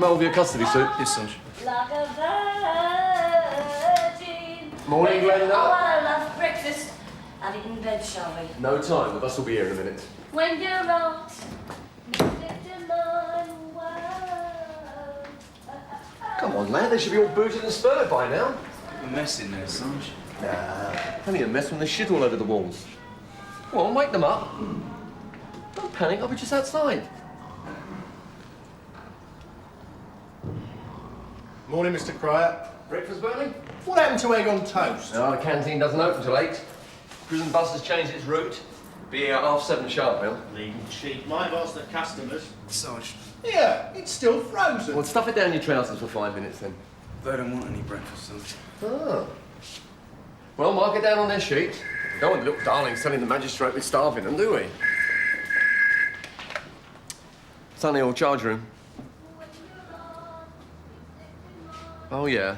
Mulvey a custody suit? Yes, Sarge. Like a virgin. Morning, Glenda. Oh, I love breakfast. Have it in bed, shall we? No time. The bus will be here in a minute. When you're out, Come on, lad. They should be all booted and spurred by now. A mess in there, Sarge. Nah, only a mess when there's shit all over the walls. Come on, wake them up. Don't panic. I'll be just outside. Morning, Mr. Cryer. Breakfast burning? What happened to egg on toast? No, the canteen doesn't open till 8. Prison bus has changed its route. Be here at 7:30 sharp, Bill. Leaving cheap. Might have asked the customers. Sarge, Yeah, it's still frozen. Well, stuff it down your trousers for 5 minutes then. they don't want any breakfast, Sarge. Ah. Well, mark it down on their sheet. We don't want the little darlings telling the magistrate we're starving them, do we? Sunny old charge room. Oh, yeah.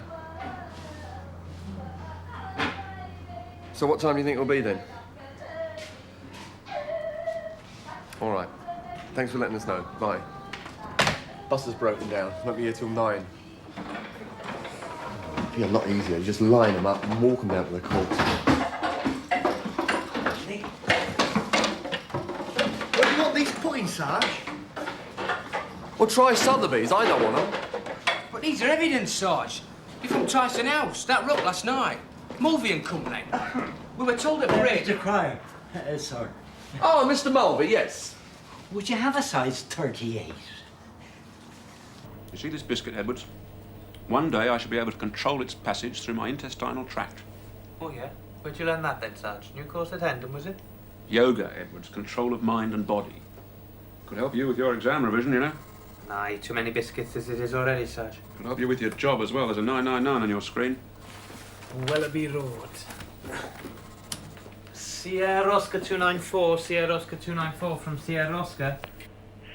So what time do you think it'll be then? All right. Thanks for letting us know. Bye. Bus is broken down. Won't be here till 9. It'd be a lot easier. You just line them up and walk them down to the court. Where do you want these put in, Sarge? Well, try Sotheby's. I know one of them. But these are evidence, Sarge. You're from Tyson House. That rock last night. Mulvey and Company. We were told at bridge. Mr. Cryer. Sorry. Oh, Mr. Mulvey, yes. Would you have a size 38? You see this biscuit, Edwards? One day I shall be able to control its passage through my intestinal tract. Oh, yeah? Where'd you learn that then, Sarge? New course at Hendon, was it? Yoga, Edwards. Control of mind and body. Could help you with your exam revision, you know. Aye, too many biscuits as it is already, Sarge. Could help you with your job as well. There's a 999 on your screen. Willoughby Road. Sierra Oscar 294, Sierra Oscar 294 from Sierra Oscar.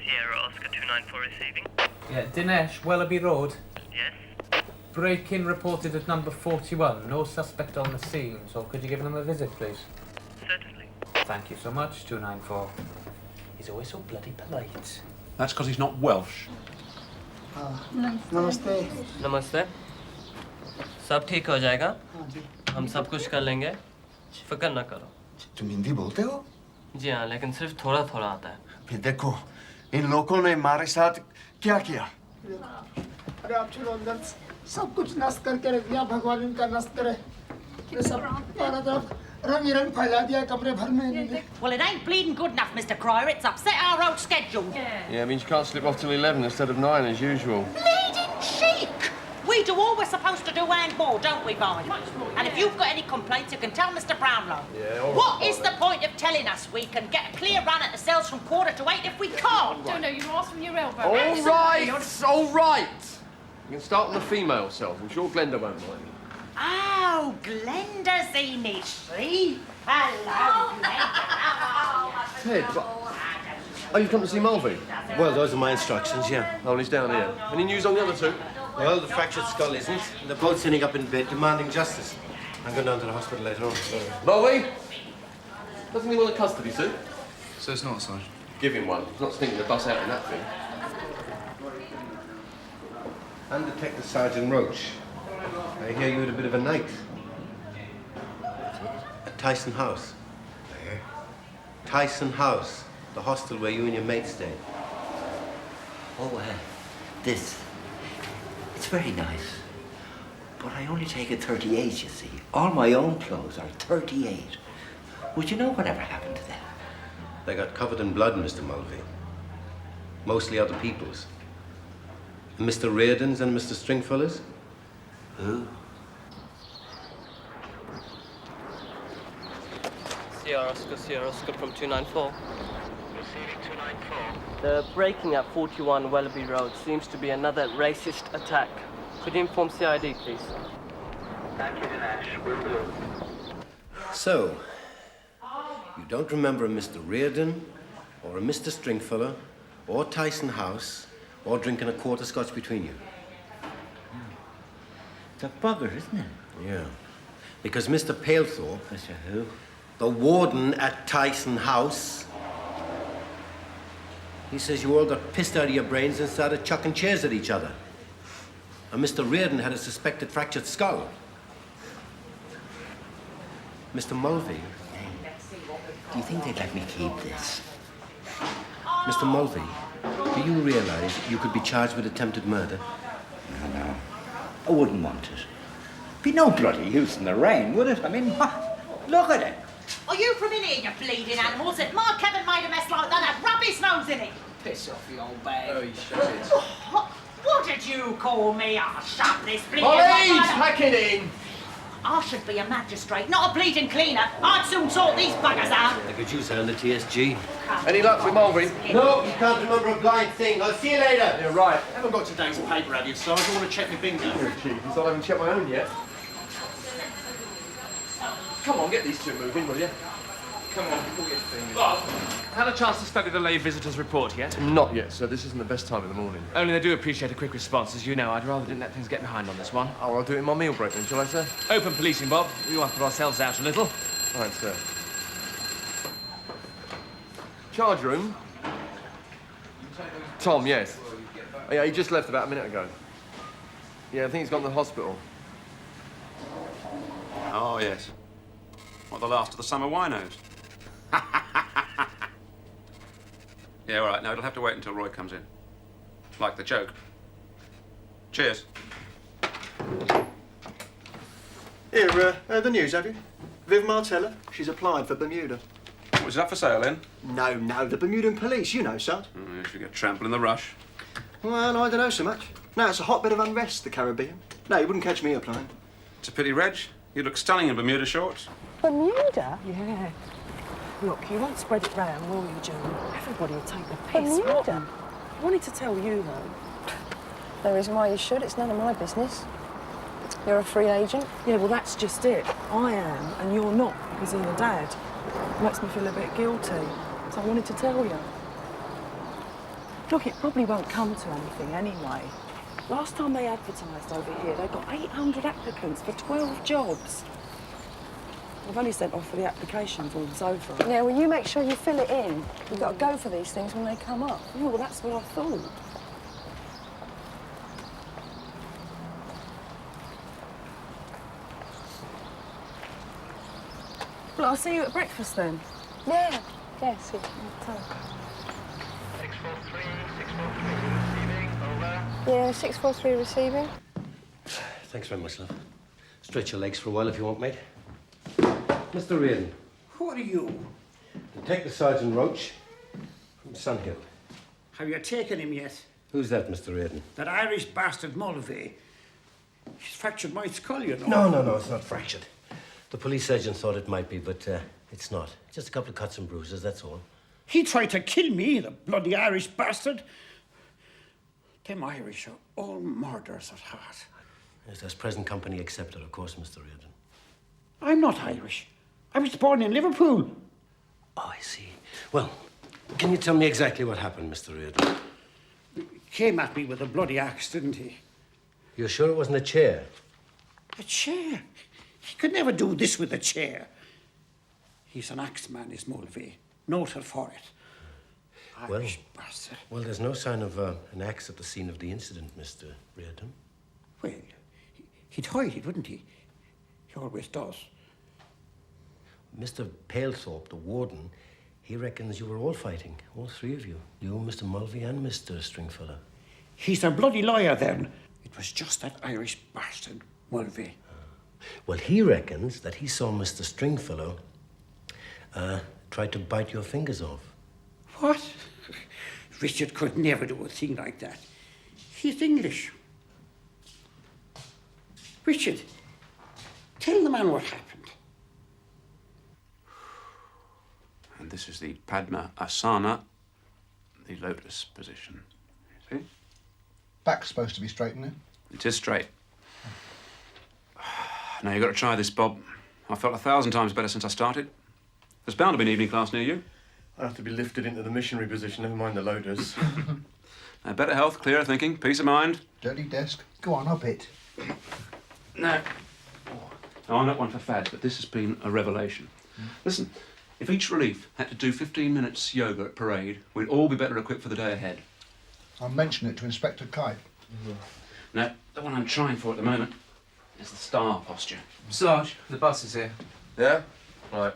Sierra Oscar 294 receiving. Yeah, Dinesh, Willoughby Road. Yes. Break-in reported at number 41. No suspect on the scene, so could you give them a visit, please? Certainly. Thank you so much, 294. He's always so bloody polite. That's because he's not Welsh. Namaste. नमस्ते सब ठीक हो जाएगा हम सब कुछ कर लेंगे फिक्र ना करो तुम हिंदी बोलते हो? जी हाँ लेकिन सिर्फ थोड़ा थोड़ा आता है फिर देखो इन लोगों ने हमारे साथ क्या किया? अरे आप चलो अंदर सब कुछ नष्ट करके रख दिया भगवान इनका नष्ट करे ये सब चारों तरफ रंग ही रंग फैला दिया कमरे भर में Well, it ain't bleeding good enough, Mr. Cryer. It's upset our old schedule. Yeah, it means you can't slip off till 11 instead of 9 as usual. Bleeding chic! We do all we're supposed to do and more, don't we, Vi? And if you've got any complaints, you can tell Mr. Brownlow. Yeah, all right. What is the point of telling us we can get a clear run at the cells from 7:45 if we can't? Don't know, you asked from your elbow. All right, all right. You can start on the female cells. I'm sure Glenda won't mind. Oh, Glenda's in it, see? Hello, Glenda. Ted, oh, you've come to see Mulvey? Well, those are my instructions, yeah. Oh, he's down here. Any news on the other two? Well, the fractured skull isn't. They're both sitting up in bed demanding justice. I'm going down to the hospital later on. Mulvey? Doesn't he want a custody suit? So it's not, Sarge. Give him one. He's not stinking the bus out in that thing. And Detective Sergeant Roach. I hear you had a bit of a night. At Tyson House. Tyson House, the hostel where you and your mate stayed. Oh, this. It's very nice. But I only take a 38, you see. All my own clothes are 38. Would you know whatever happened to them? They got covered in blood, Mr. Mulvey. Mostly other people's. Mr. Reardon's and Mr. Stringfellow's? Who? Sierra Oscar from 294 receiving 294 the breaking at 41 Willoughby Road seems to be another racist attack. Could you inform CID, please? Thank you, Dinesh. Will do. So, you don't remember a Mr. Reardon, or a Mr. Stringfellow, or Tyson House, or drinking a quart of scotch between you? It's a bugger, isn't it? Yeah. Because Mr. Palethorpe... Mr. who? The warden at Tyson House... He says you all got pissed out of your brains and started chucking chairs at each other. And Mr. Reardon had a suspected fractured skull. Mr. Mulvey. Do you think they'd let me keep this? Mr. Mulvey, do you realise you could be charged with attempted murder? No. I wouldn't want it. Be no bloody use in the rain, would it? I mean, look at it. Are you from in here, you bleeding animals? If my Kevin made a mess like that, I'd rub his nose in it. Piss off, you old bag. Oh, you shut it. What did you call me? I'll shove this bleeding... Police! Pack it in! I should be a magistrate, not a bleeding cleaner. I'd soon sort these buggers out. I could use her on the TSG. Any luck with Mulvey? No, you can't remember a blind thing. I'll see you later. You're right. I haven't got today's paper, have you, Sarge? I want to check my bingo. You're cheap. I haven't checked my own yet. Come on, get these two moving, will you? Come on, pull your fingers. Bob, had a chance to study the lay visitors' report yet? Not yet, sir. This isn't the best time in the morning. Only they do appreciate a quick response, as you know. I'd rather didn't let things get behind on this one. Oh, I'll do it in my meal break then, shall I, sir? Open policing, Bob. We want to put ourselves out a little. Right, sir. Charge room? Tom, yes. Oh, yeah, he just left about a minute ago. Yeah, I think he's gone to the hospital. Oh, yes. What, the last of the summer winos? Yeah, all right. No, it'll have to wait until Roy comes in. Like the joke. Cheers. Here, the news, have you? Viv Martella, she's applied for Bermuda. Was that for sale, then? No, the Bermudan police, you know, son. Oh, yeah, she'll get trampled in the rush. Well, I don't know so much. No, it's a hotbed of unrest, the Caribbean. No, you wouldn't catch me applying. It's a pity, Reg. You look stunning in Bermuda shorts. Bermuda? Yeah. Look, you won't spread it round, will you, June? Everybody will take the piss. Bermuda? I wanted to tell you, though. No reason why you should. It's none of my business. You're a free agent. Yeah, well, that's just it. I am, and you're not, because of your dad. It makes me feel a bit guilty. So I wanted to tell you. Look, it probably won't come to anything anyway. Last time they advertised over here, they got 800 applicants for 12 jobs. I've only sent off for the application forms over. Yeah, well, you make sure you fill it in. You've got to go for these things when they come up. Oh, well, that's what I thought. Well, I'll see you at breakfast then. Yeah, see. Tell. 643, 643, receiving, over. Yeah, 643 receiving. Thanks very much, love. Stretch your legs for a while if you want, mate. Mr. Reardon. Who are you? Detective Sergeant Roach from Sunhill. Have you taken him yet? Who's that, Mr. Reardon? That Irish bastard Mulvey. He's fractured my skull, you know. No, it's not fractured. The police agent thought it might be, but it's not. Just a couple of cuts and bruises, that's all. He tried to kill me, the bloody Irish bastard. Them Irish are all murderers at heart. Yes, that's present company accepted, of course, Mr. Reardon. I'm not Irish. I was born in Liverpool. Oh, I see. Well, can you tell me exactly what happened, Mr. Reardon? He came at me with a bloody axe, didn't he? You're sure it wasn't a chair? A chair? He could never do this with a chair. He's an axe man, is Mulvey. Noted for it. Irish bastard. Well, there's no sign of an axe at the scene of the incident, Mr. Reardon. Well, he'd hide it, wouldn't he? He always does. Mr. Palethorpe, the warden, he reckons you were all fighting, all three of you. You, Mr. Mulvey, and Mr. Stringfellow. He's a bloody liar, then. It was just that Irish bastard, Mulvey. Well, he reckons that he saw Mr. Stringfellow try to bite your fingers off. What? Richard could never do a thing like that. He's English. Richard, tell the man what happened. And this is the Padma Asana, the lotus position. See? Back's supposed to be straight, isn't it? It is straight. Now, you've got to try this, Bob. I felt 1,000 times better since I started. There's bound to be an evening class near you. I have to be lifted into the missionary position, never mind the loaders. Better health, clearer thinking, peace of mind. Dirty desk. Go on, up it. No. No, I'm not one for fads, but this has been a revelation. Listen, If each relief had to do 15 minutes yoga at parade, we'd all be better equipped for the day ahead. I'll mention it to Inspector Kite. No, the one I'm trying for at the moment is the star posture. Sarge, the bus is here. Yeah? Right.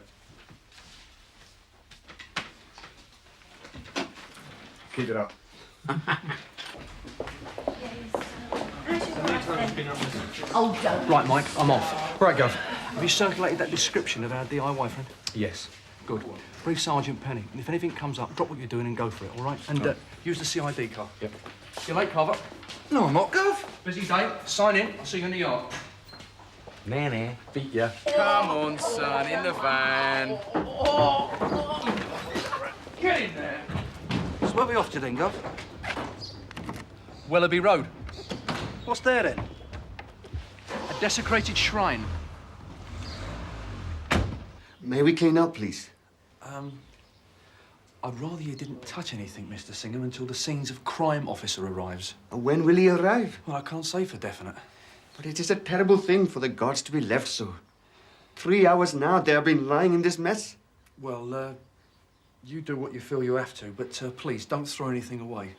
Keep it up. Oh, don't. Right, Mike, I'm off. Right, Gov. Have you circulated that description of our DIY friend? Yes. Good. Brief Sergeant Penny, and if anything comes up, drop what you're doing and go for it, all right? And use the CID car. Yep. See you late, Carver. No, I'm not, Gov. Busy day. Sign in. I'll see you in the yard. Nanny. Beat ya. Come on, son, in the van. Get in there. So where are we off to then, Gov? Willoughby Road. What's there then? A desecrated shrine. May we clean up, please? I'd rather you didn't touch anything, Mr. Singham, until the scenes of crime officer arrives. When will he arrive? Well, I can't say for definite. But it is a terrible thing for the gods to be left so. 3 hours now they have been lying in this mess. Well, you do what you feel you have to, but please, don't throw anything away.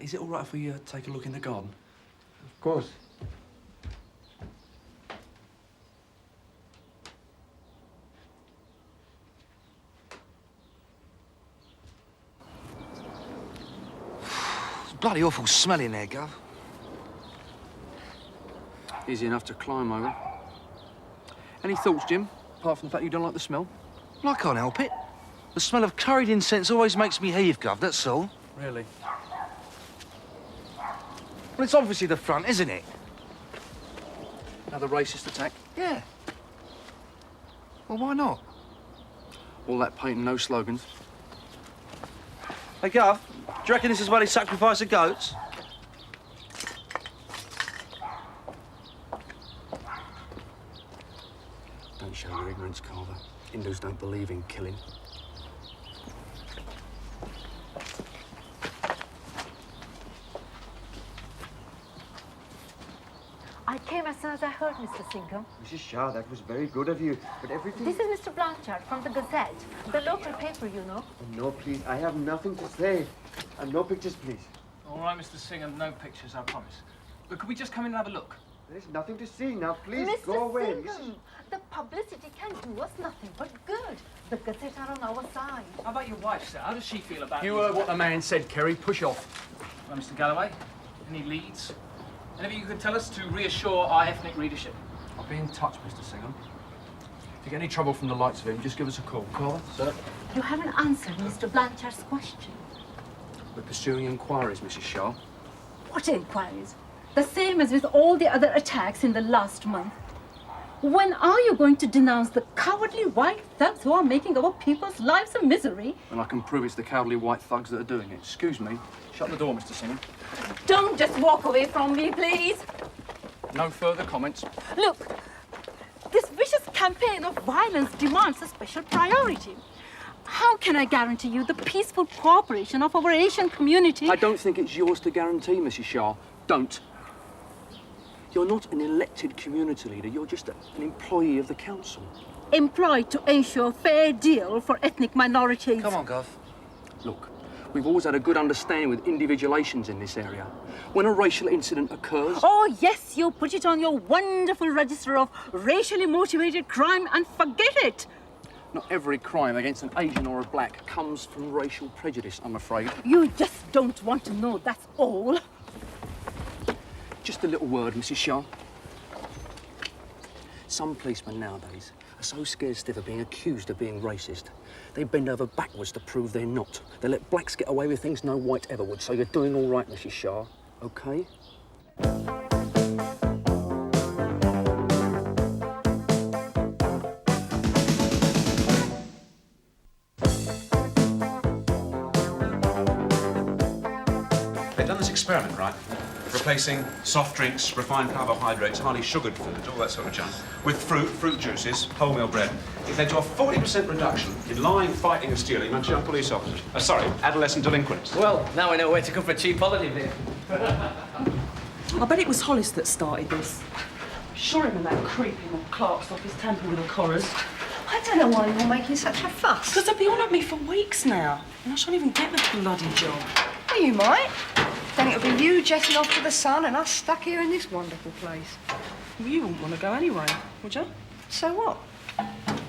Is it all right if we take a look in the garden? Of course. It's bloody awful smell in there, Gov. Easy enough to climb over. Any thoughts, Jim? Apart from the fact you don't like the smell? Well, I can't help it. The smell of curried incense always makes me heave, Gov, that's all. Really? Well, it's obviously the front, isn't it? Another racist attack? Yeah. Well, why not? All that paint and no slogans. Hey, Gov, do you reckon this is where they sacrifice the goats? Don't show your ignorance, Carver. Hindus don't believe in killing. I came as soon as I heard, Mr. Singham. Mrs. Shah, that was very good of you, but everything... This is Mr. Blanchard from the Gazette, the local paper, you know. Oh, no, please, I have nothing to say. And no pictures, please. All right, Mr. Singham, no pictures, I promise. But could we just come in and have a look? There's nothing to see now. Please, Mr. go away. Singham, the publicity can do us nothing but good. The Gazette are on our side. How about your wife, sir? How does she feel about You heard what the man said, Kerry. Push off. Well, Mr. Galloway, any leads? Anything you could tell us to reassure our ethnic readership? I'll be in touch, Mr. Singham. If you get any trouble from the likes of him, just give us a call. Carver? Sir? You haven't answered Mr. Blanchard's question. We're pursuing inquiries, Mrs. Shaw. What inquiries? The same as with all the other attacks in the last month. When are you going to denounce the cowardly white thugs who are making our people's lives a misery? And I can prove it's the cowardly white thugs that are doing it. Excuse me. Shut the door, Mr. Singham. Don't just walk away from me, please. No further comments. Look, this vicious campaign of violence demands a special priority. How can I guarantee you the peaceful cooperation of our Asian community? I don't think it's yours to guarantee, Mrs. Shaw. Don't. You're not an elected community leader. You're just an employee of the council. Employed to ensure fair deal for ethnic minorities. Come on, Gov. Look, we've always had a good understanding with individualations in this area. When a racial incident occurs... Oh, yes, you put it on your wonderful register of racially motivated crime and forget it. Not every crime against an Asian or a black comes from racial prejudice, I'm afraid. You just don't want to know, that's all. Just a little word, Mrs. Shaw. Some policemen nowadays are so scared stiff of being accused of being racist, they bend over backwards to prove they're not. They let blacks get away with things no white ever would. So you're doing all right, Mrs. Shaw, OK? They've done this experiment, right? Replacing soft drinks, refined carbohydrates, highly sugared foods, all that sort of junk, with fruit juices, wholemeal bread. It led to a 40% reduction in lying, fighting and stealing amongst young police officers. Adolescent delinquents. Well, now I know where to come for a cheap holiday beer. I bet it was Hollis that started this. Sure him and that creep in the clerk's office tampering with the collars. I don't know why you're making such a fuss. Because they've been on at me for weeks now, and I shan't even get the bloody job. Well, you might. Then it'll be you jetting off to the sun and us stuck here in this wonderful place. Well, you wouldn't want to go anyway, would you? So what?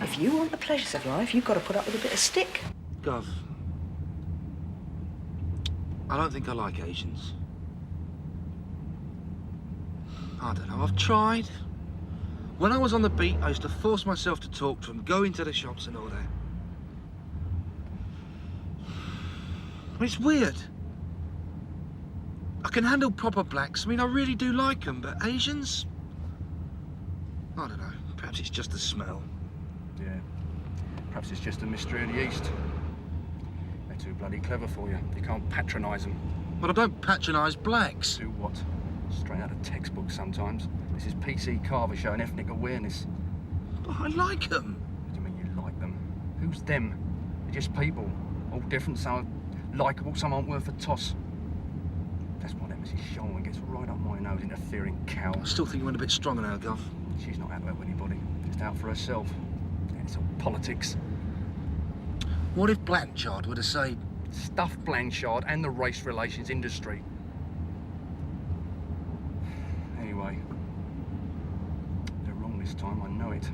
If you want the pleasures of life, you've got to put up with a bit of stick. Gov, I don't think I like Asians. I don't know, I've tried. When I was on the beat, I used to force myself to talk to them, go into the shops and all that. I mean, it's weird. I can handle proper blacks. I mean, I really do like them, but Asians? I don't know. Perhaps it's just the smell. Yeah. Perhaps it's just a mystery of the East. They're too bloody clever for you. You can't patronise them. But I don't patronise blacks. Do what? Straight out of textbooks sometimes. This is PC Carver showing ethnic awareness. But I like them. What do you mean you like them? Who's them? They're just people. All different. Some are likeable, some aren't worth a toss. That's why that Mrs. Sholman gets right up my nose, interfering cow. I still think you went a bit strong on her, Gov. She's not out to help anybody. Just out for herself. And it's all politics. What if Blanchard were to say... Stuff Blanchard and the race relations industry. Anyway, they're wrong this time, I know it.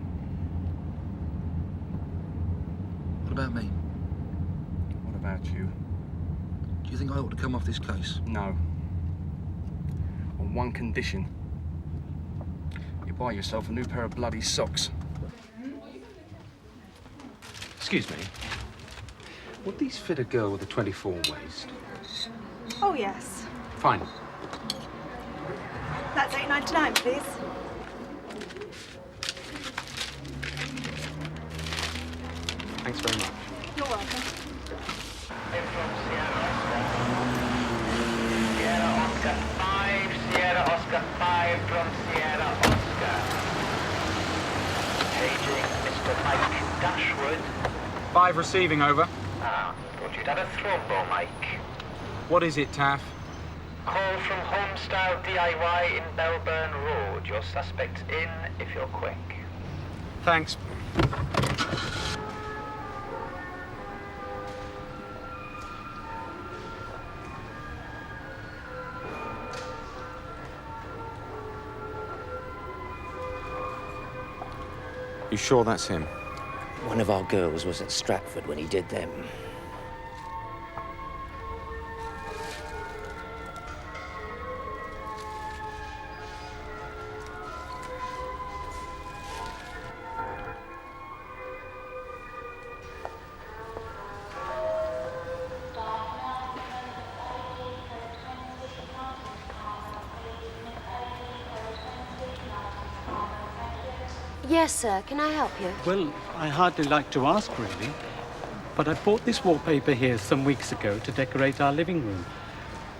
What about me? What about you? Do you think I ought to come off this case? No. On one condition. You buy yourself a new pair of bloody socks. Excuse me. Would these fit a girl with a 24 waist? Oh, yes. Fine. That's $8.99, please. Thanks very much. You're welcome. Sierra Oscar 5, Sierra Oscar 5 from Sierra Oscar. Paging Mr. Mike Dashwood. 5 receiving, over. Ah, thought you'd had a thrombo, Mike. What is it, Taff? Call from Homestyle DIY in Belburn Road. Your suspect's in if you're quick. Thanks. You sure that's him? One of our girls was at Stratford when he did them. Yes, sir. Can I help you? Well, I hardly like to ask, really. But I bought this wallpaper here some weeks ago to decorate our living room.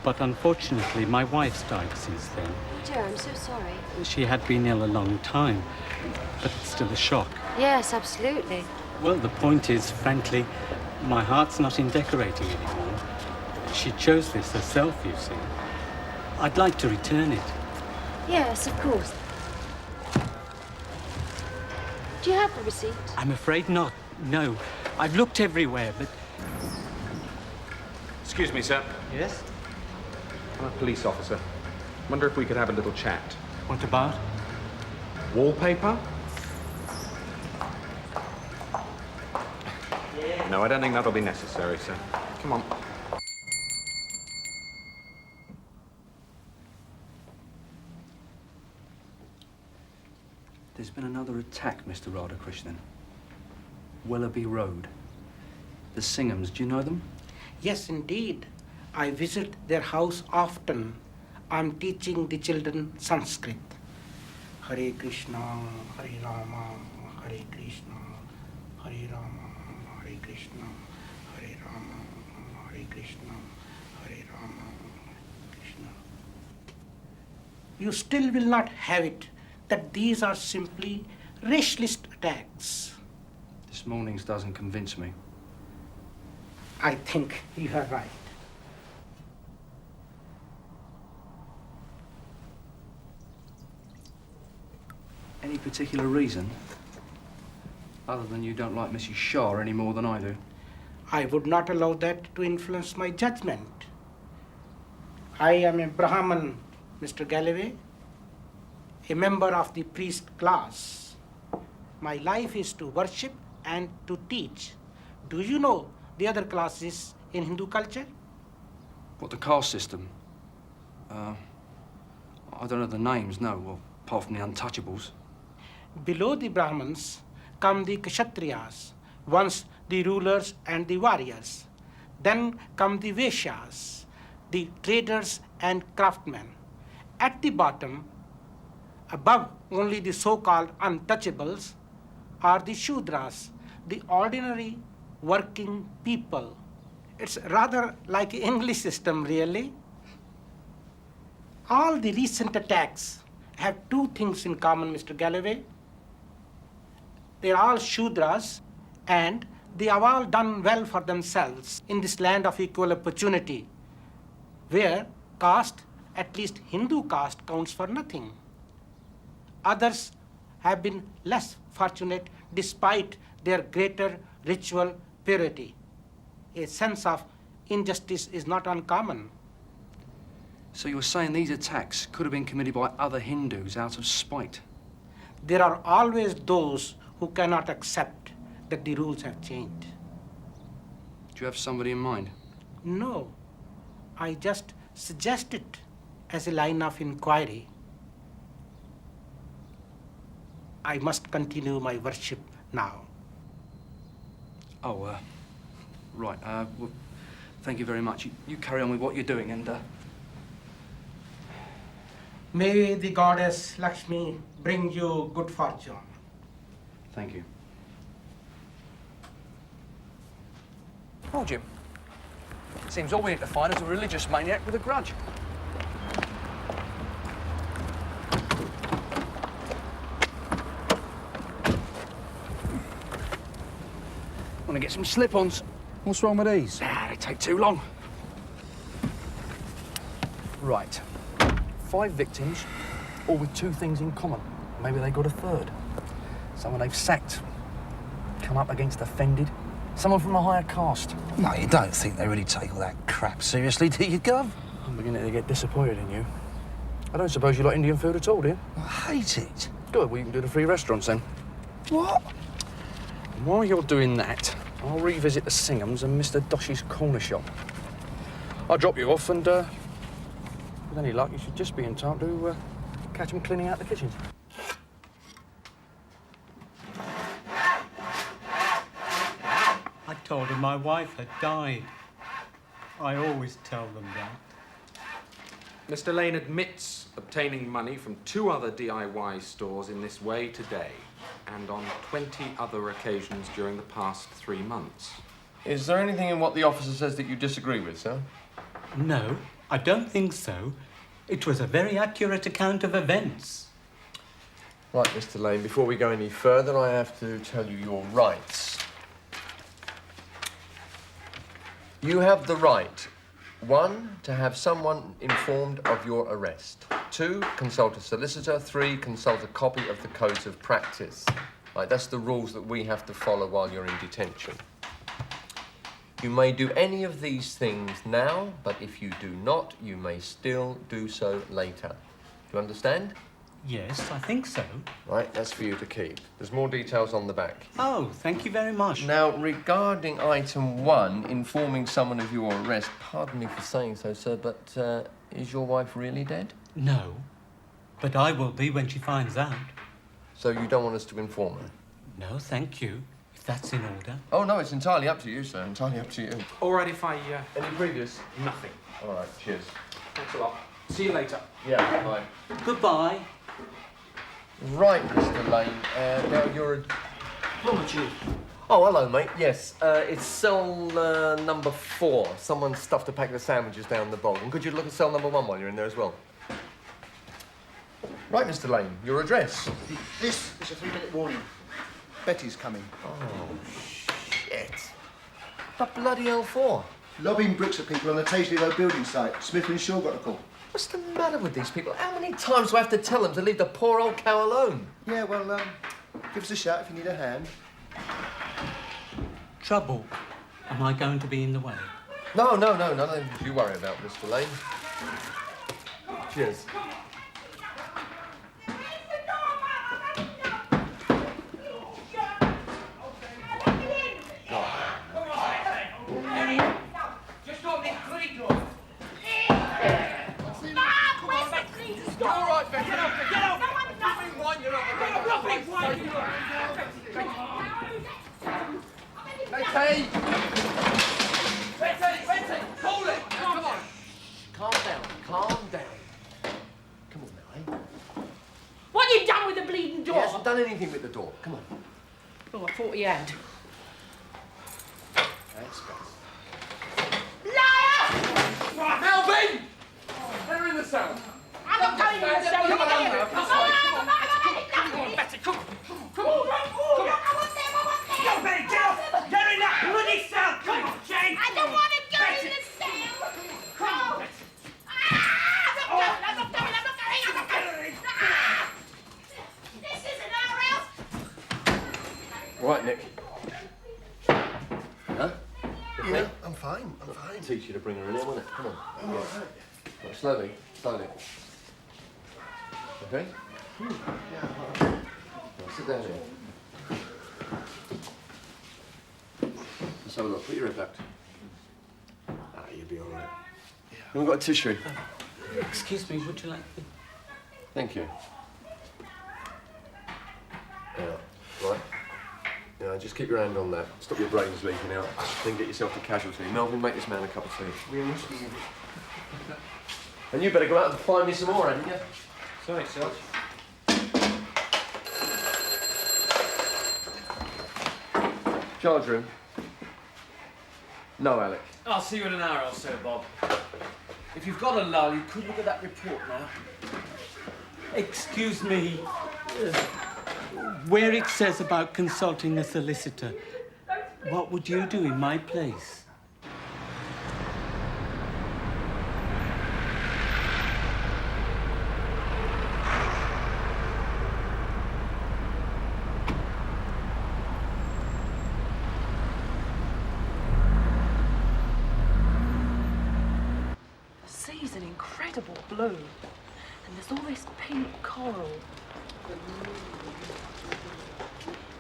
But unfortunately, my wife's died since then. Oh, dear, I'm so sorry. She had been ill a long time, but it's still a shock. Yes, absolutely. Well, the point is, frankly, my heart's not in decorating anymore. She chose this herself, you see. I'd like to return it. Yes, of course. Do you have the receipt? I'm afraid not. No. I've looked everywhere, but... Excuse me, sir. Yes? I'm a police officer. Wonder if we could have a little chat. What about? Wallpaper? No, I don't think that'll be necessary, sir. Come on. There's been another attack, Mr. Radhakrishnan. Willoughby Road. The Singhams, do you know them? Yes, indeed. I visit their house often. I'm teaching the children Sanskrit. Hare Krishna, Hare Rama, Hare Krishna, Hare Rama, Hare Krishna, Hare Rama, Hare Krishna, Hare Rama, Krishna. You still will not have it that these are simply racialist attacks. This morning's doesn't convince me. I think you are right. Any particular reason? Other than you don't like Mrs. Shaw any more than I do. I would not allow that to influence my judgment. I am a Brahmin, Mr. Galloway, a member of the priest class. My life is to worship and to teach. Do you know the other classes in Hindu culture? What, the caste system? I don't know the names, no, well, apart from the untouchables. Below the Brahmins come the Kshatriyas, once the rulers and the warriors. Then come the Vaishyas, the traders and craftsmen. At the bottom, above only the so-called untouchables, are the Shudras, the ordinary working people. It's rather like an English system, really. All the recent attacks have two things in common, Mr. Galloway. They're all Shudras, and they have all done well for themselves in this land of equal opportunity, where caste, at least Hindu caste, counts for nothing. Others have been less fortunate despite their greater ritual purity. A sense of injustice is not uncommon. So you were saying these attacks could have been committed by other Hindus out of spite? There are always those who cannot accept that the rules have changed. Do you have somebody in mind? No, I just suggest it as a line of inquiry. I must continue my worship now. Oh, right. Well, thank you very much. You carry on with what you're doing, and May the goddess Lakshmi bring you good fortune. thank you. Oh, Jim. Seems all we need to find is a religious maniac with a grudge. Want to get some slip-ons? What's wrong with these? They take too long. Right. 5 victims, all with 2 things in common. Maybe they got a third. Someone they've sacked, come up against offended, someone from a higher caste. No, you don't think they really take all that crap seriously, do you, Gov? I'm beginning to get disappointed in you. I don't suppose you like Indian food at all, do you? I hate it. Good, well, you can do the free restaurants then. What? While you're doing that, I'll revisit the Singhams and Mr. Dosh's corner shop. I'll drop you off and, with any luck, you should just be in time to catch them cleaning out the kitchens. I told her my wife had died. I always tell them that. Mr. Lane admits obtaining money from 2 other DIY stores in this way today, and on 20 other occasions during the past 3 months. Is there anything in what the officer says that you disagree with, sir? No, I don't think so. It was a very accurate account of events. Right, Mr. Lane, before we go any further, I have to tell you your rights. You have the right, 1, to have someone informed of your arrest. 2, consult a solicitor. 3, consult a copy of the codes of practice. Right, that's the rules that we have to follow while you're in detention. You may do any of these things now, but if you do not, you may still do so later. Do you understand? Yes, I think so. Right, that's for you to keep. There's more details on the back. Oh, thank you very much. Now, regarding item 1, informing someone of your arrest, pardon me for saying so, sir, but is your wife really dead? No, but I will be when she finds out. So you don't want us to inform her? No, thank you, if that's in order. Oh, no, it's entirely up to you, sir, entirely up to you. All right, if I... Any previous? Nothing. All right, cheers. Thanks a lot. See you later. Yeah, bye. Goodbye. Right, Mr. Lane, now you're... Oh, hello, mate. Yes, it's cell number 4. Someone stuffed a packet of sandwiches down the bog. And could you look at cell number 1 while you're in there as well? Right, Mr. Lane, your address. This is a 3-minute warning. Betty's coming. Oh, shit. What bloody hell for? Lobbing bricks at people on the Taisley Road building site. Smith and Shaw got a call. What's the matter with these people? How many times do I have to tell them to leave the poor old cow alone? Yeah, well, give us a shout if you need a hand. Trouble? Am I going to be in the way? No, nothing you worry about, Mr. Lane. Cheers. Just open it, three doors. You're all right, Betty. Get off. You've been one, you're not Betty! Betty! Hold it! Come on. Calm down. Come on now, eh? What have you done with the bleeding door? He hasn't done anything with the door. Come on. Oh, I thought he had. That's best. Liar! Melvin! Let her in the cell. I'm not going in the cell. Come on, Betty, come on. Yo, Betty, get off! Get her in that bloody cell! Come on, Jane! I don't want to go in the cell! Come on! I'm not going! This isn't our house! Right, Nick. Huh? Yeah, I'm fine. Teach you to bring her in here, won't it? Come on. Right, slowly. Okay? Right, sit down here. Let's have a look. Put your head back. You'll be all right. You haven't got a tissue? Excuse me, would you like... Thank you. Yeah, right. Yeah, just keep your hand on that. Stop your brains leaking out. Then get yourself to casualty. Melvin, make this man a cup of tea. And you better go out and find me some more, hadn't you? Sorry, Sarge. Charge room. No, Alec. I'll see you in an hour or so, Bob. If you've got a lull, you could look at that report now. Excuse me. Where it says about consulting a solicitor, what would you do in my place? The sea's an incredible blue, and there's all this pink coral.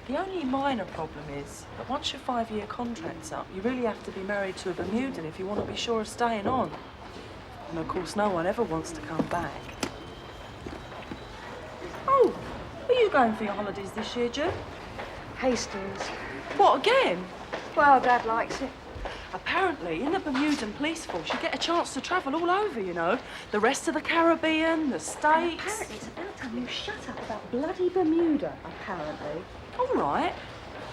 The only minor problem is that once your 5-year contract's up, you really have to be married to a Bermudan if you want to be sure of staying on. And of course, no one ever wants to come back. Oh, are you going for your holidays this year, June? Hastings. What, again? Well, Dad likes it. Apparently, in the Bermudan police force, you get a chance to travel all over, you know. The rest of the Caribbean, the States. Apparently, it's about time you shut up about bloody Bermuda, apparently. All right.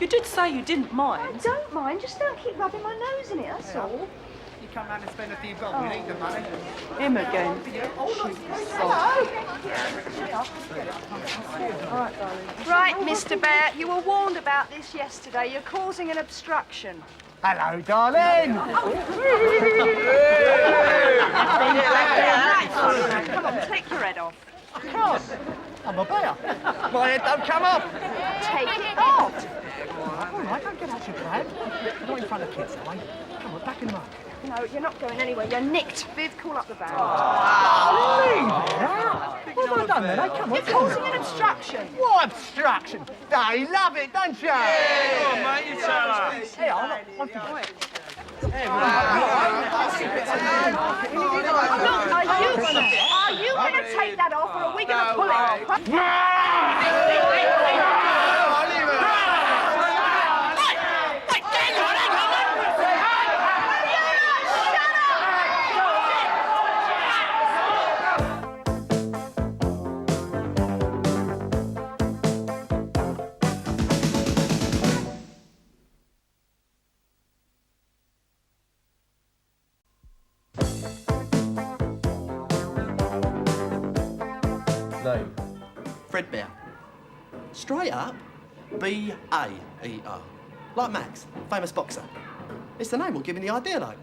You did say you didn't mind. I don't mind, just don't keep rubbing my nose in it, that's all. You come round and spend a few bob, you need the money. Him again. Right, Mr. Bear, you were warned about this yesterday. You're causing an obstruction. Hello, darling. Come on, take your head off. Cross. I'm a bear. My head don't come off. Take it off. All right, don't get out your crab. Not in front of kids, that way. Come on, back in the market. No, you're not going anywhere. You're nicked. Viv, call up the band. What have I done then? Come on. You're causing an obstruction. What obstruction? They love it, don't you? Come on, mate, you tell her. Hey, I'm not one for you. Are you going to take that off, or are we going to pull it off? Name. Fredbear. Straight up, B-A-E-R. Like Max, famous boxer. It's the name will give me the idea, though.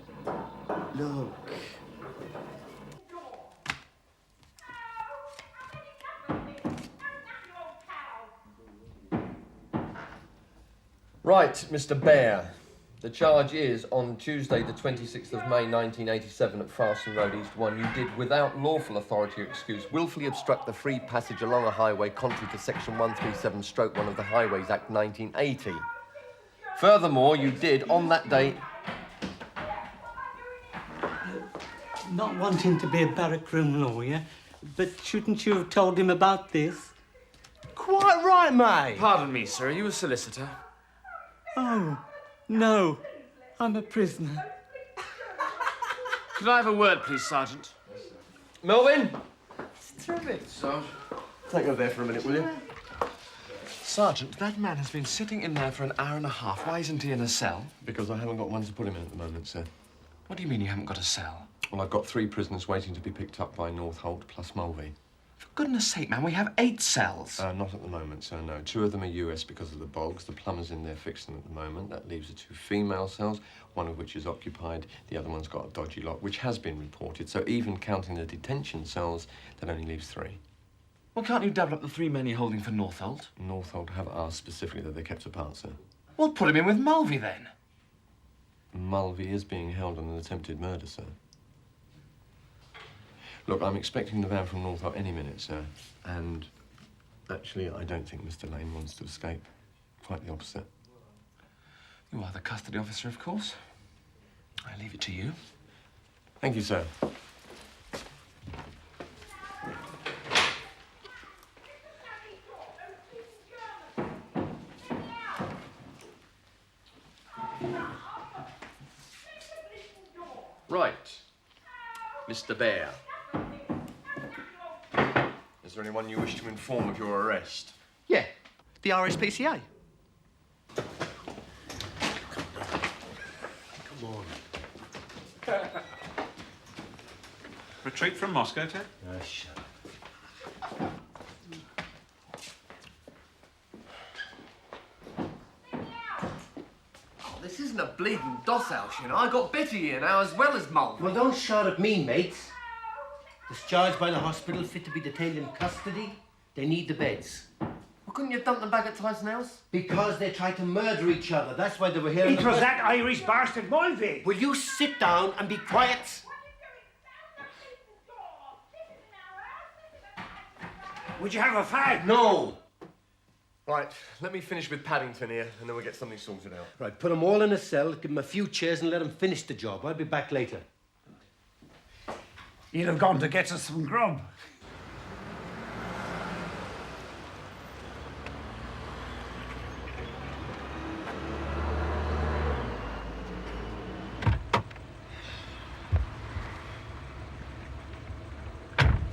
Look. Right, Mr. Bear. The charge is, on Tuesday, the 26th of May, 1987, at Farson Road, East 1, you did, without lawful authority or excuse, willfully obstruct the free passage along a highway contrary to Section 137/1 of the Highways Act 1980. Furthermore, you did, on that day... Not wanting to be a barrack room lawyer, but shouldn't you have told him about this? Quite right, mate. Pardon me, sir. Are you a solicitor? Oh, no. I'm a prisoner. Could I have a word, please, Sergeant? Melvin? It's terrific. Sergeant. Take over there for a minute, will you? Sergeant, that man has been sitting in there for an hour and a half. Why isn't he in a cell? Because I haven't got one to put him in at the moment, sir. What do you mean you haven't got a cell? Well, I've got 3 prisoners waiting to be picked up by Northolt plus Mulvey. For goodness sake, man, we have 8 cells. Not at the moment, sir, no. 2 of them are US because of the bogs. The plumber's in there fixing them at the moment. That leaves the 2 female cells, one of which is occupied. The other one's got a dodgy lock, which has been reported. So even counting the detention cells, that only leaves 3. Well, can't you double up the 3 men you're holding for Northolt? Northolt have asked specifically that they're kept apart, sir. Well, put him in with Mulvey, then. Mulvey is being held on an attempted murder, sir. Look, I'm expecting the van from Northolt any minute, sir. And actually, I don't think Mr. Lane wants to escape. Quite the opposite. You are the custody officer, of course. I leave it to you. Thank you, sir. Right. Mr. Bear. Is there anyone you wish to inform of your arrest? Yeah, the RSPCA. Come on. Retreat from Moscow, Ted? Shut up. Oh, this isn't a bleeding doss house, you know. I got Betty here now as well as Mulvey. Well, don't shout at me, mates. Discharged by the hospital, fit to be detained in custody. They need the beds. Well, couldn't you dump them back at Tyson House? Because they tried to murder each other. That's why they were here. It was that Irish bastard Mulvey. Will you sit down and be quiet? Would you have a fag? No. Right, let me finish with Paddington here, and then we'll get something sorted out. Right, put them all in a cell, give them a few chairs and let them finish the job. I'll be back later. He'd have gone to get us some grub.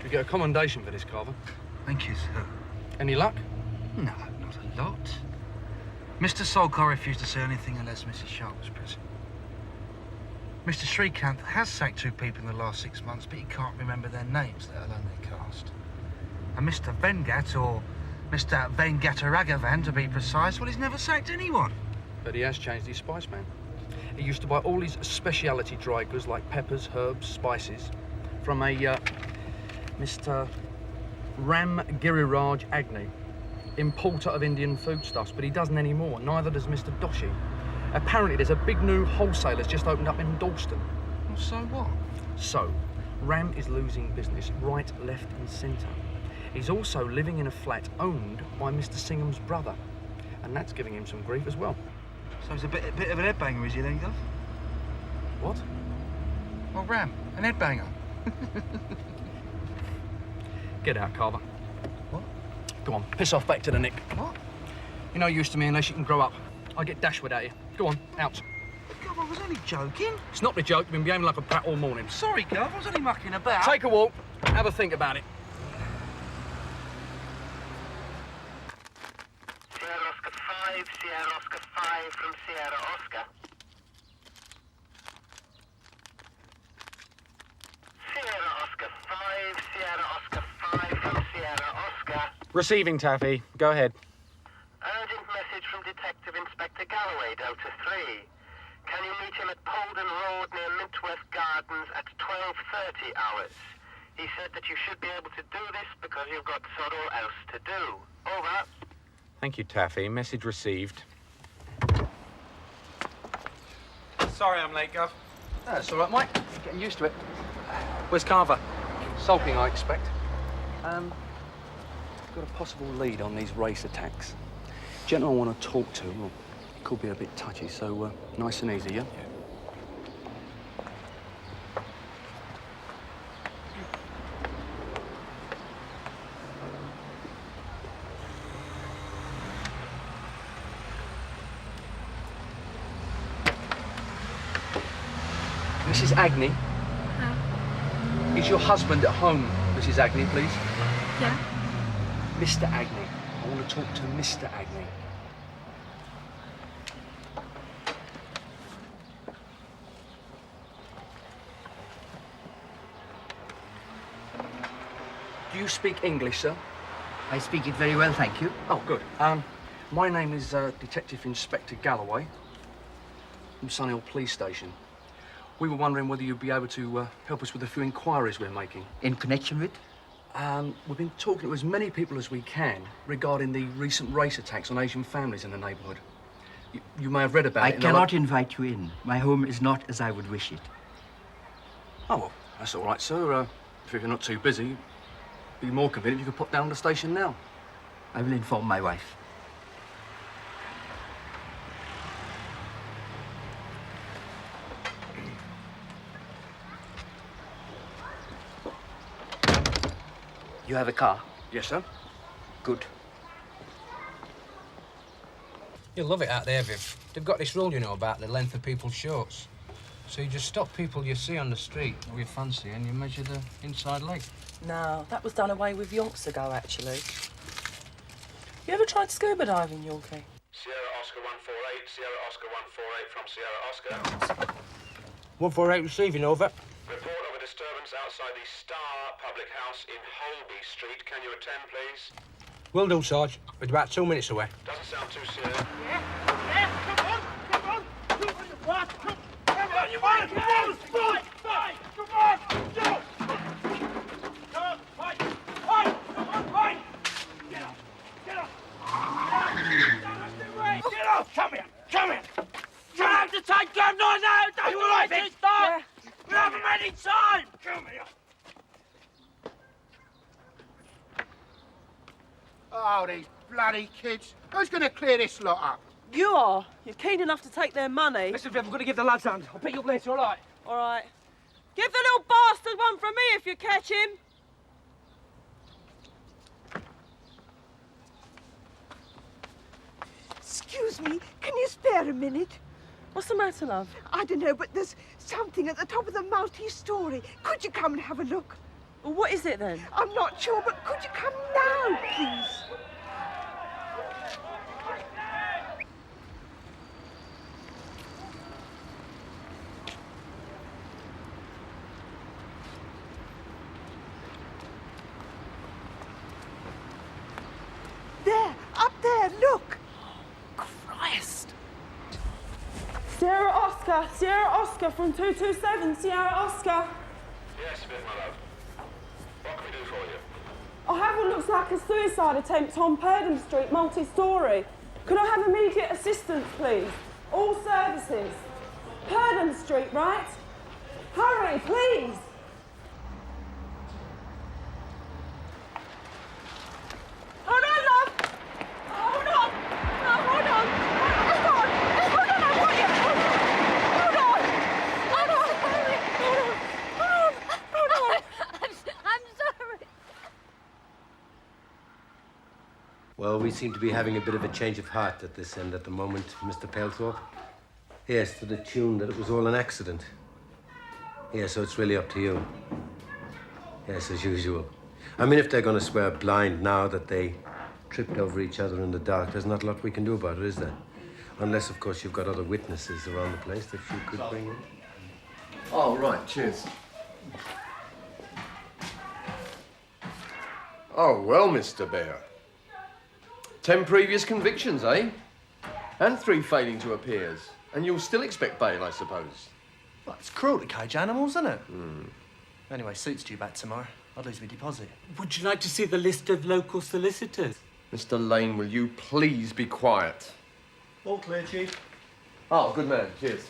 You get a commendation for this, Carver. Thank you, sir. Any luck? No, not a lot. Mr. Solkar refused to say anything unless Mrs. Sharp was present. Mr. Srikanth has sacked 2 people in the last 6 months, but he can't remember their names, let alone their caste. And Mr. Vengat, or Mr. Vengataragavan to be precise, well, he's never sacked anyone. But he has changed his spice man. He used to buy all his speciality dry goods like peppers, herbs, spices from a Mr. Ram Giriraj Agni, importer of Indian foodstuffs, but he doesn't anymore. Neither does Mr. Doshi. Apparently, there's a big new wholesaler's just opened up in Dalston. Well, so what? So, Ram is losing business right, left and centre. He's also living in a flat owned by Mr. Singham's brother, and that's giving him some grief as well. So he's a bit of an headbanger, is he then, Gov? What? Well, Ram, an headbanger. Get out, Carver. What? Go on, piss off back to the Nick. What? You're no use to me unless you can grow up. I get dashed without you. Go on, out. Gov, I was only joking. It's not a joke. You've been behaving like a brat all morning. Sorry, Gov, I was only mucking about. Take a walk. Have a think about it. Sierra Oscar 5, Sierra Oscar 5 from Sierra Oscar. Sierra Oscar 5, Sierra Oscar 5 from Sierra Oscar. Receiving, Taffy. Go ahead. Urgent message from Detective Inspector Galloway, Delta 3. Can you meet him at Polden Road near Mintworth Gardens at 12:30 hours? He said that you should be able to do this because you've got sorrow else to do. Over. Thank you, Taffy. Message received. Sorry I'm late, Gov. That's all right, Mike. Getting used to it. Where's Carver? Sulking, I expect. Got a possible lead on these race attacks. Gentleman I want to talk to, well, it could be a bit touchy, so nice and easy, yeah? Mrs. Agnew? Is your husband at home, Mrs. Agnew, please? Yeah. Mr. Agnew. I want to talk to Mr. Agnew. Do you speak English, sir? I speak it very well, thank you. Oh, good. My name is Detective Inspector Galloway from Sunhill Police Station. We were wondering whether you'd be able to help us with a few inquiries we're making. In connection with? We've been talking to as many people as we can regarding the recent race attacks on Asian families in the neighbourhood. You may have read about it. I cannot invite you in. My home is not as I would wish it. Oh, well, that's all right, sir. If you're not too busy, it'd be more convenient if you could pop down to the station now. I will inform my wife. You have a car? Yes, sir. Good. You'll love it out there, Viv. They've got this rule, you know, about the length of people's shorts. So you just stop people you see on the street or you fancy and you measure the inside leg. No, that was done away with yonks ago, actually. You ever tried scuba diving, Yorkie? Sierra Oscar 148, Sierra Oscar 148 from Sierra Oscar. 148 receiving, over. Report of a disturbance outside the Star Public House in Holby Street. Can you attend, please? Will do, Sarge. It's about 2 minutes away. Doesn't sound too serious. Come here! You have to take gun noise out! Don't you like this stuff? We haven't any time! Come here! Oh, these bloody kids. Who's going to clear this lot up? You are. You're keen enough to take their money. Listen, Viv, I'm going to give the lads a hand. I'll pick you up later, all right? All right. Give the little bastard one from me if you catch him. Excuse me, can you spare a minute? What's the matter, love? I don't know, but there's something at the top of the multi-story. Could you come and have a look? Well, what is it then? I'm not sure, but could you come now, please? There, up there, look! Christ! Sierra Oscar from 227, Sierra Oscar. Yes, Viv, my love. What can we do for you? I have what looks like a suicide attempt on Purdham Street, multi-storey. Could I have immediate assistance, please? All services. Purdham Street, right? Hurry, please! Hold on, love! Hold on! No, hold on! Hold on! Hold on, I want you! Hold on! Hold on! Hold on! I'm sorry. Well, we seem to be having a bit of a change of heart at this end at the moment, Mr. Palethorpe. Yes, to the tune that it was all an accident. Yes, so it's really up to you. Yes, as usual. I mean, if they're going to swear blind now that they tripped over each other in the dark, there's not a lot we can do about it, is there? Unless, of course, you've got other witnesses around the place that you could bring in. Oh, right, cheers. Oh, well, Mr. Bear. 10 previous convictions, eh? And 3 failing to appears. And you'll still expect bail, I suppose. Well, it's cruel to cage animals, isn't it? Anyway, suit's due back tomorrow. I'd lose my deposit. Would you like to see the list of local solicitors? Mr. Lane, will you please be quiet? All clear, Chief. Oh, good man. Cheers.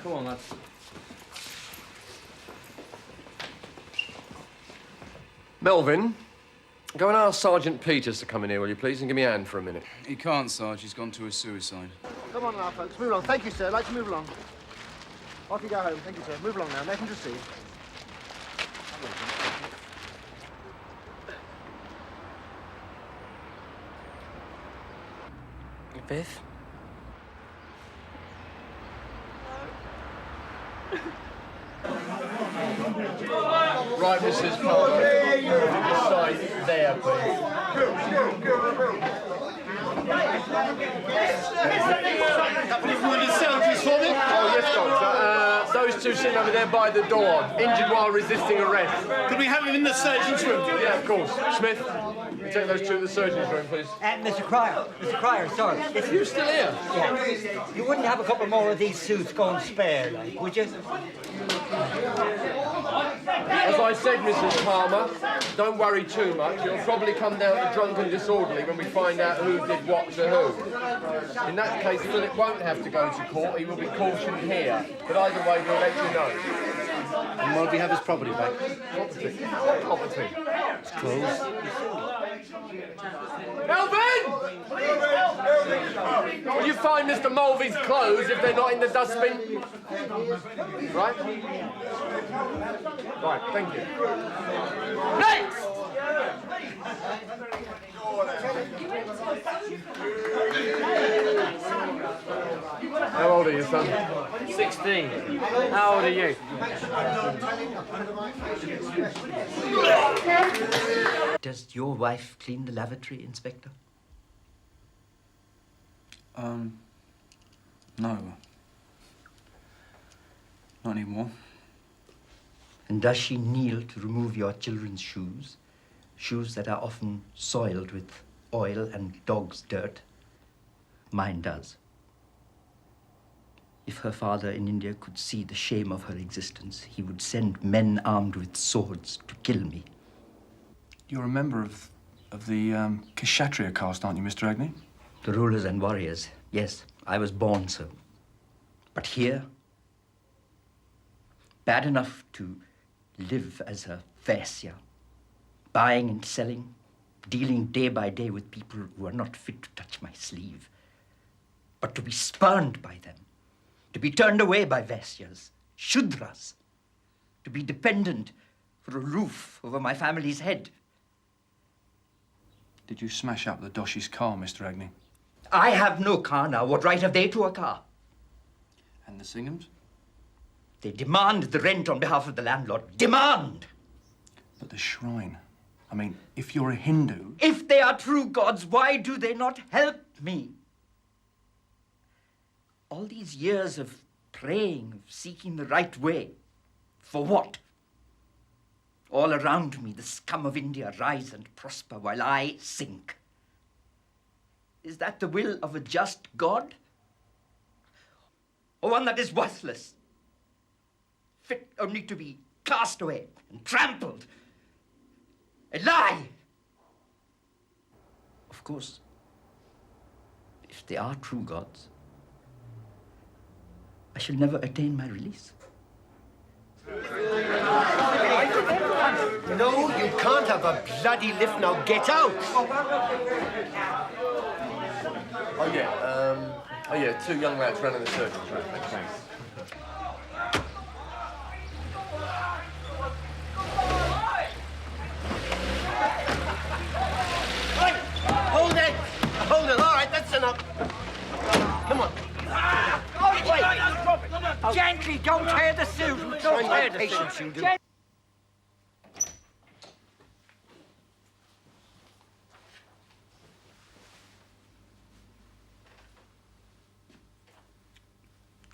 Come on, lads. Melvin, go and ask Sergeant Peters to come in here, will you please, and give me a hand for a minute. He can't, Sarge. He's gone to a suicide. Come on now, folks. Move along. Thank you, sir. I'd like to move along. Off you go home. Thank you, sir. Move along now. Nothing to see. Beth? Right, Mrs. Palmer. Just sign there, please. Oh, yes, Doctor. Those two sitting over there by the door, injured while resisting arrest. Could we have him in the surgeon's room? Yeah, of course. Smith, you take those two to the surgeon's room, please. Mr. Cryer, sorry. Are you still here? Yeah. You wouldn't have a couple more of these suits going spare, like, would you? As I said, Mrs. Palmer, don't worry too much. It'll probably come down to drunk and disorderly when we find out who did what to who. In that case, Philip won't have to go to court. He will be cautioned here. But either way, we'll let you know. And won't we have his property back? Property? Property? It's closed. Melvin! Will you find Mr. Mulvey's clothes if they're not in the dustbin? Right? Right, thank you. Next! How old are you, son? 16. How old are you? Does your wife clean the lavatory, Inspector? No. Not anymore. And does she kneel to remove your children's shoes? Shoes that are often soiled with oil and dog's dirt? Mine does. If her father in India could see the shame of her existence, he would send men armed with swords to kill me. You're a member of the Kshatriya caste, aren't you, Mr. Agnew? The rulers and warriors, yes, I was born so. But here, bad enough to live as a Vaisya, buying and selling, dealing day by day with people who are not fit to touch my sleeve, but to be spurned by them, to be turned away by Vaisyas, Shudras, to be dependent for a roof over my family's head. Did you smash up the Doshi's car, Mr. Agnew? I have no car now. What right have they to a car? And the Singhams? They demand the rent on behalf of the landlord. Demand! But the shrine. I mean, if you're a Hindu... If they are true gods, why do they not help me? All these years of praying, of seeking the right way. For what? All around me, the scum of India rise and prosper while I sink. Is that the will of a just God? Or one that is worthless? Fit only to be cast away and trampled? A lie! Of course, if they are true gods, I shall never attain my release. No, you can't have a bloody lift now. Get out! Oh yeah, two young lads running the surgeon's room. Thanks. Hold it! Hold it. All right, that's enough. Come on. Wait! Gently, don't tear the suit. Don't tear the suit. You do.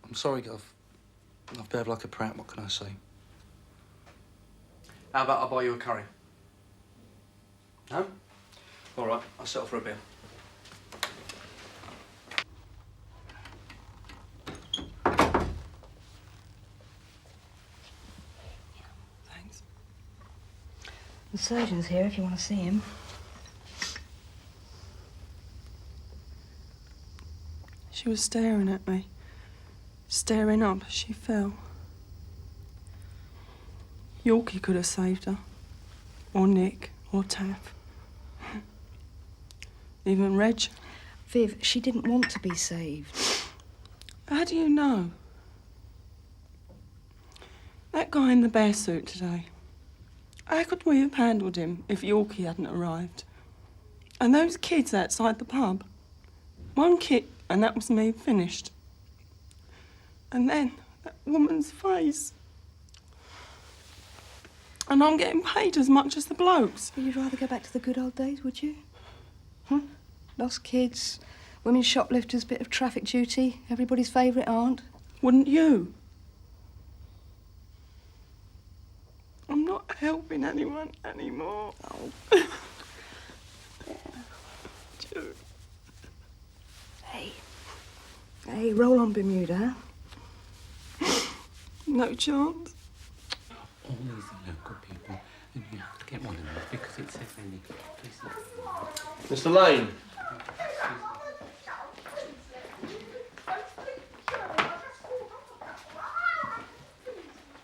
I'm sorry, Gov. I've behaved like a prat. What can I say? How about I buy you a curry? No? All right, I'll settle for a beer. Thanks. The surgeon's here if you want to see him. She was staring at me. staring up as she fell. Yorkie could have saved her. Or Nick, or Taff. Even Reg. Viv, she didn't want to be saved. How do you know? That guy in the bear suit today. How could we have handled him if Yorkie hadn't arrived? And those kids outside the pub. One kick, and that was me finished. And then that woman's face. And I'm getting paid as much as the blokes. You'd rather go back to the good old days, would you? Huh? Lost kids, women shoplifters, bit of traffic duty, everybody's favourite aunt. Wouldn't you? I'm not helping anyone anymore. Oh. Hey, roll on Bermuda, huh? No chance. All these local people, and you have to get one of them because it's so friendly. Mr. Lane.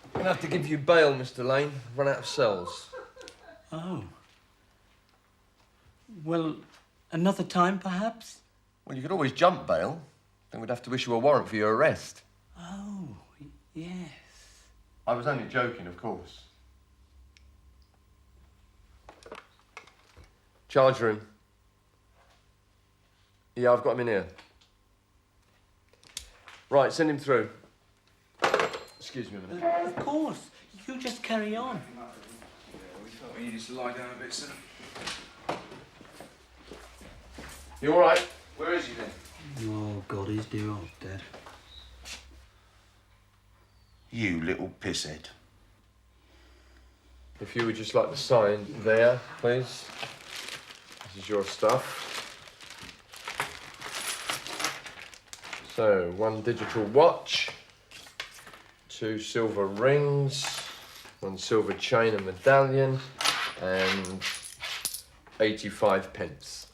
I'm going to have to give you bail, Mr. Lane. Run out of cells. Oh. Well, another time, perhaps? Well, you could always jump bail. Then we'd have to issue a warrant for your arrest. Oh, yes. I was only joking, of course. Charge room. Yeah, I've got him in here. Right, send him through. Excuse me a minute. Of course. You just carry on. We thought we needed to lie down a bit, sir. You all right? Where is he then? Oh, God, he's dear old Dad. You little pisshead. If you would just like to sign there, please. This is your stuff. So, 1 digital watch, 2 silver rings, 1 silver chain and medallion, and 85 pence.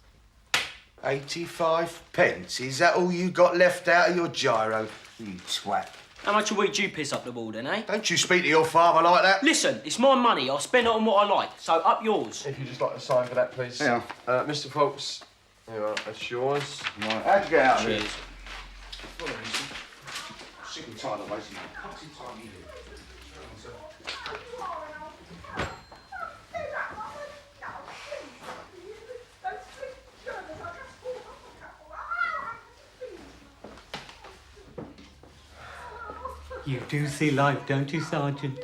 85 pence? Is that all you got left out of your gyro, you twat? How much a week do you piss up the wall then, eh? Don't you speak to your father like that. Listen, it's my money. I'll spend it on what I like, so up yours. If you'd just like to sign for that, please. Yeah. Mr. Fox, there you are, that's yours. Right, how'd you get out of Cheers. here? Well, easy. Sick and tired of wasting fucking time you do. You do see life, don't you, Sergeant?